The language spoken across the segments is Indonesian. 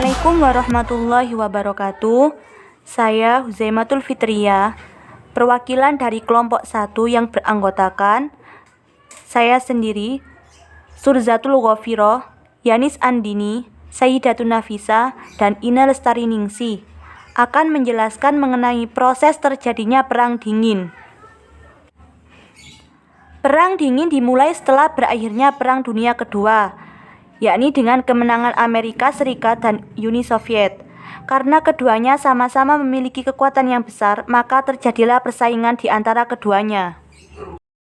Assalamualaikum warahmatullahi wabarakatuh. Saya Huzaimatul Fitriyah, perwakilan dari kelompok 1 yang beranggotakan saya sendiri, Surzatul Ghafiroh, Yanis Andini, Sayyidatun Nafisa, dan Ina Lestari Ningsih akan menjelaskan mengenai proses terjadinya Perang Dingin. Perang Dingin dimulai setelah berakhirnya Perang Dunia Kedua, yakni dengan kemenangan Amerika Serikat dan Uni Soviet. Karena keduanya sama-sama memiliki kekuatan yang besar, maka terjadilah persaingan di antara keduanya.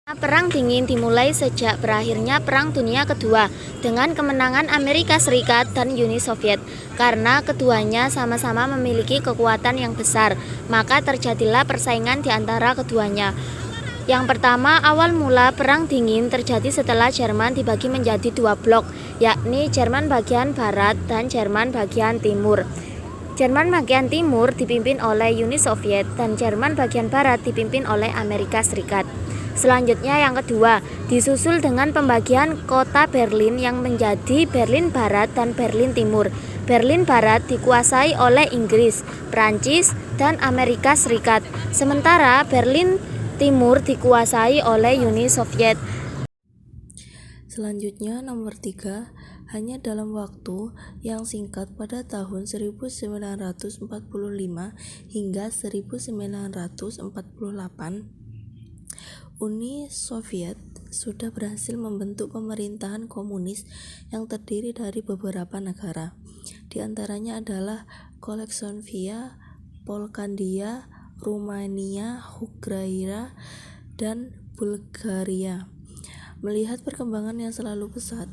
Perang Dingin dimulai sejak berakhirnya Perang Dunia Kedua dengan kemenangan Amerika Serikat dan Uni Soviet. Karena keduanya sama-sama memiliki kekuatan yang besar, maka terjadilah persaingan di antara keduanya. Yang pertama, awal mula Perang Dingin terjadi setelah Jerman dibagi menjadi dua blok, yakni Jerman bagian Barat dan Jerman bagian Timur. Jerman bagian Timur dipimpin oleh Uni Soviet dan Jerman bagian Barat dipimpin oleh Amerika Serikat. Selanjutnya yang kedua, disusul dengan pembagian kota Berlin yang menjadi Berlin Barat dan Berlin Timur. Berlin Barat dikuasai oleh Inggris, Prancis, dan Amerika Serikat, sementara Berlin Timur dikuasai oleh Uni Soviet. Selanjutnya nomor 3, hanya dalam waktu yang singkat pada tahun 1945 hingga 1948, Uni Soviet sudah berhasil membentuk pemerintahan komunis yang terdiri dari beberapa negara. Di antaranya adalah Czechoslowakия, Polandia, Rumania, Hunggaria, dan Bulgaria. Melihat perkembangan yang selalu pesat,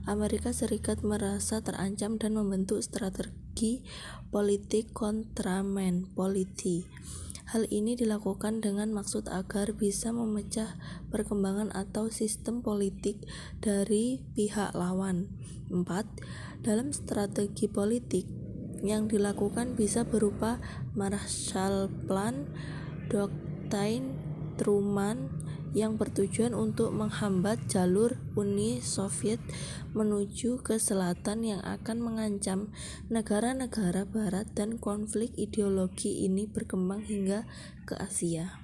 Amerika Serikat merasa terancam dan membentuk strategi politik kontramen-politi. Hal ini dilakukan dengan maksud agar bisa memecah perkembangan atau sistem politik dari pihak lawan. 4. Dalam strategi politik yang dilakukan bisa berupa Marshall Plan, doktrin Truman yang bertujuan untuk menghambat jalur Uni Soviet menuju ke selatan yang akan mengancam negara-negara barat, dan konflik ideologi ini berkembang hingga ke Asia.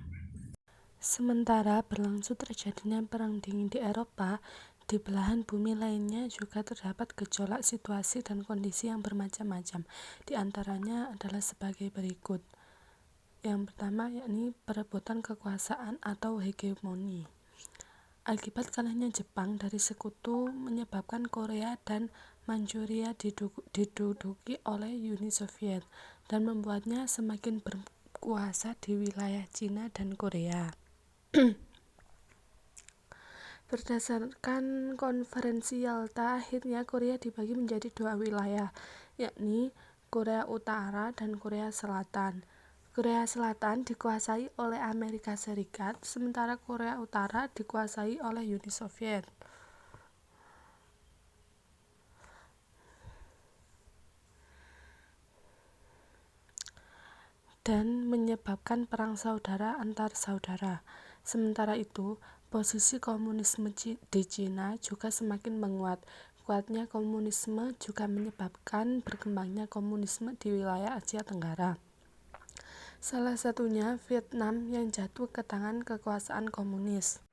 Sementara berlangsung terjadinya Perang Dingin di Eropa, di belahan bumi lainnya juga terdapat gejolak situasi dan kondisi yang bermacam-macam. Di antaranya adalah sebagai berikut. Yang pertama yakni perebutan kekuasaan atau hegemoni. Akibat kalahnya Jepang dari sekutu menyebabkan Korea dan Manchuria diduduki oleh Uni Soviet dan membuatnya semakin berkuasa di wilayah Cina dan Korea. Berdasarkan konferensi Yalta, akhirnya Korea dibagi menjadi dua wilayah, yakni Korea Utara dan Korea Selatan. Korea Selatan dikuasai oleh Amerika Serikat, sementara Korea Utara dikuasai oleh Uni Soviet. Dan menyebabkan perang saudara antar saudara. Sementara itu, posisi komunisme di Cina juga semakin menguat. Kuatnya komunisme juga menyebabkan berkembangnya komunisme di wilayah Asia Tenggara. Salah satunya Vietnam yang jatuh ke tangan kekuasaan komunis.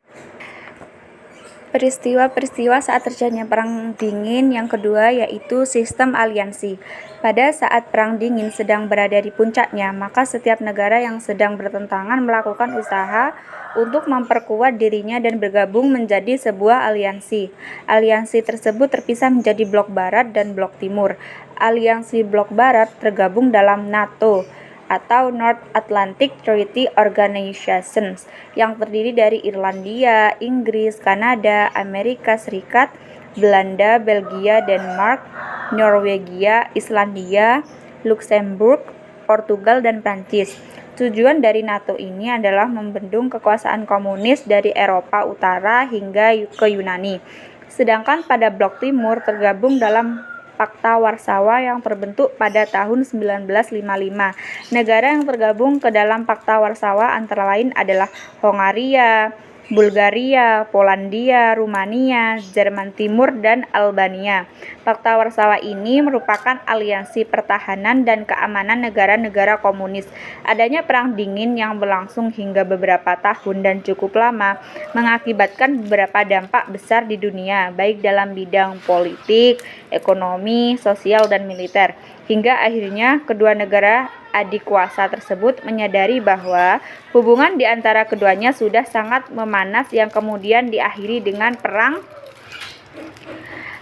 Peristiwa-peristiwa saat terjadinya Perang Dingin yang kedua yaitu sistem aliansi. Pada saat Perang Dingin sedang berada di puncaknya, maka setiap negara yang sedang bertentangan melakukan usaha untuk memperkuat dirinya dan bergabung menjadi sebuah aliansi. Aliansi tersebut terpisah menjadi blok Barat dan blok Timur. Aliansi blok Barat tergabung dalam NATO atau North Atlantic Treaty Organization yang terdiri dari Irlandia, Inggris, Kanada, Amerika Serikat, Belanda, Belgia, Denmark, Norwegia, Islandia, Luxembourg, Portugal, dan Prancis. Tujuan dari NATO ini adalah membendung kekuasaan komunis dari Eropa Utara hingga ke Yunani. Sedangkan pada blok Timur tergabung dalam Pakta Warsawa yang terbentuk pada tahun 1955. Negara yang tergabung ke dalam Pakta Warsawa antara lain adalah Hongaria, Bulgaria, Polandia, Rumania, Jerman Timur, dan Albania. Fakta Warsawa ini merupakan aliansi pertahanan dan keamanan negara-negara komunis. Adanya perang dingin yang berlangsung hingga beberapa tahun dan cukup lama mengakibatkan beberapa dampak besar di dunia, baik dalam bidang politik, ekonomi, sosial, dan militer. Hingga akhirnya kedua negara adik kuasa tersebut menyadari bahwa hubungan di antara keduanya sudah sangat memanas yang kemudian diakhiri dengan Perang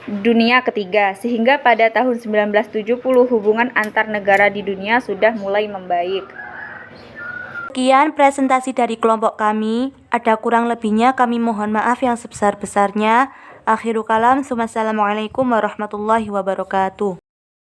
Dunia Ketiga, sehingga pada tahun 1970 hubungan antar negara di dunia sudah mulai membaik. Sekian presentasi dari kelompok kami. Ada kurang lebihnya kami mohon maaf yang sebesar-besarnya. Akhirul kalam, wassalamualaikum warahmatullahi wabarakatuh.